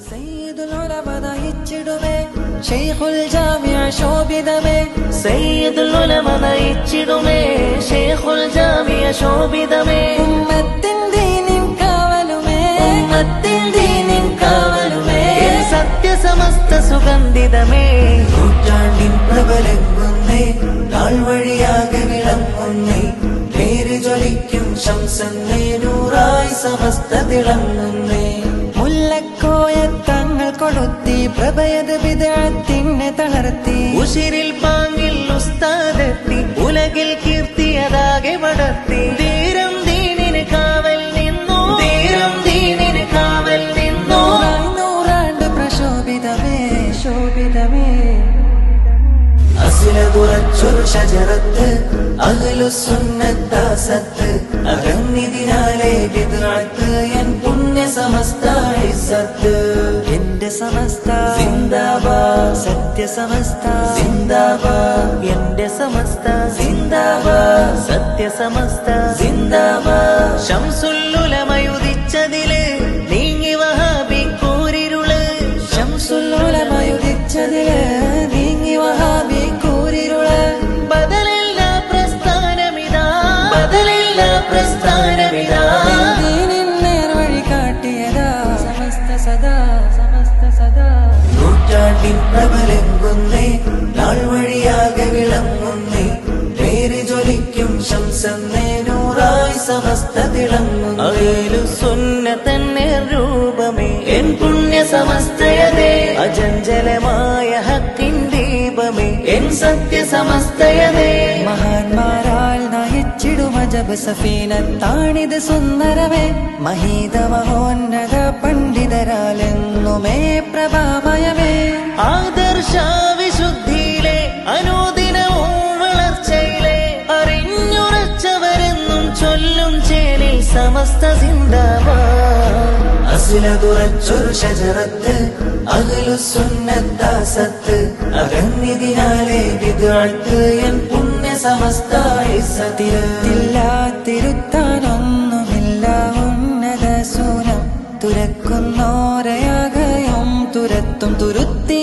സയ്യിദുൽ ഉലമ നയിച്ചിടുമേ ശൈഖുൽ ജാമിഅ ശോഭിതമേ സയ്യിദുൽ ഉലമ നയിച്ചിടുമേ ശൈഖുൽ ജാമിഅ ശോഭിതമേ ഉമ്മത്തിൻ ദീനിൻ കാവലുമേ ഉമ്മത്തിൻ ദീനിൻ കാവലുമേ സത്യസമസ്ത സുഗന്ധിതമേ നൂറ്റാണ്ടിൻ പ്രബലങ്ങുന്നേ നാൾ വഴിയാകെ വിളങ്ങുന്നേ പേര് ജ്വലിക്കും ശംസന്നേ നൂറായി സമസ്ത തിളങ്ങുന്നേ മുല്ലക്കോയത്തങ്ങൾ കൊളുത്തി പ്രഭയത് ബിദ്അത്തിനെ തളർത്തി ഉശിരിൽ പാങ്ങിൽ ഉസ്താദെത്തി ഉലകിൽ കീർത്തിയതാകെ പടർത്തി ധീരം ദീനിന് കാവൽ നിന്നു ധീരം ദീനിന് കാവൽ നിന്നു നൂറാണ്ട് പ്രശോഭിതമേ ശോഭിതമേ അസിലതുറച്ചൊരു ഷജറത്ത് അഹ്ലുസുന്നത്താസത്ത് അകന്നിതിനാലെ ബിദ്അത്ത് എൻ പുണ്യ സമസ്ത ഇസ്സത്ത് എന്റെ സമസ്ത സിന്ദാബാദ് സത്യസമസ്ത സിന്ദാബാദ് എന്റെ സമസ്ത സിന്ദാബാദ് സത്യസമസ്ത സിന്ദാബാദ് ശംസുൽ ഉലമയുദിച്ചതില് നീങ്ങി വഹാബി കൂരിരുള് ശംസുൽ ഉലമയുദിച്ചതില് നീങ്ങി വഹാബി കൂരിരുള് ബദലില്ല പ്രസ്ഥാനമിതാ ബദലില്ല പ്രസ്ഥാനമിതാ ദീനിൻ നേർവഴി കാട്ടിയതാ സമസ്ത സദാ സമസ്ത സദാ നൂറ്റാണ്ടിൻ പ്രബലങ്ങുന്നേ നാൾ വഴിയാകെ വിളങ്ങുന്നേ പേര് ജ്വലിക്കും ശംസന്നേ നൂറായി സമസ്ത തിളങ്ങുന്നേ സുന്നതന്നെ രൂപമേ എൻ പുണ്യ സമസ്തയതേ അജഞ്ചലമായ ഹക്കിൻ ദീപമേ എൻ സത്യ സമസ്തയതേ മഹാന്മാരാൽ നയിച്ചിടും അജബ് സഫീനത്താണിത് സുന്ദരമേ മഹീത മഹോന്നത പണ്ഡിതരാലെന്നുമേ പ്രഭാമയമേ ആദർശ വിശുദ്ധിയിലെ അനുദിനവും വളർച്ചയിലെ അറിഞ്ഞുറച്ചവരെന്നും ചൊല്ലും ചേലിൽ സമസ്ത സിന്ദാബാദ് അസിലതുറച്ചൊരു ഷജറത്ത് അഹ്ലുസുന്നത്താസത്ത് അകന്നിതിനാലെ ബിദ്അത്ത് എൻ പുണ്യ സമസ്ത ഇസ്സത്ത് തിരുത്താനൊന്നുമില്ല ഉന്നത സൂനം തുരക്കുന്നോരയാകയും തുരത്തും തുരുത്തി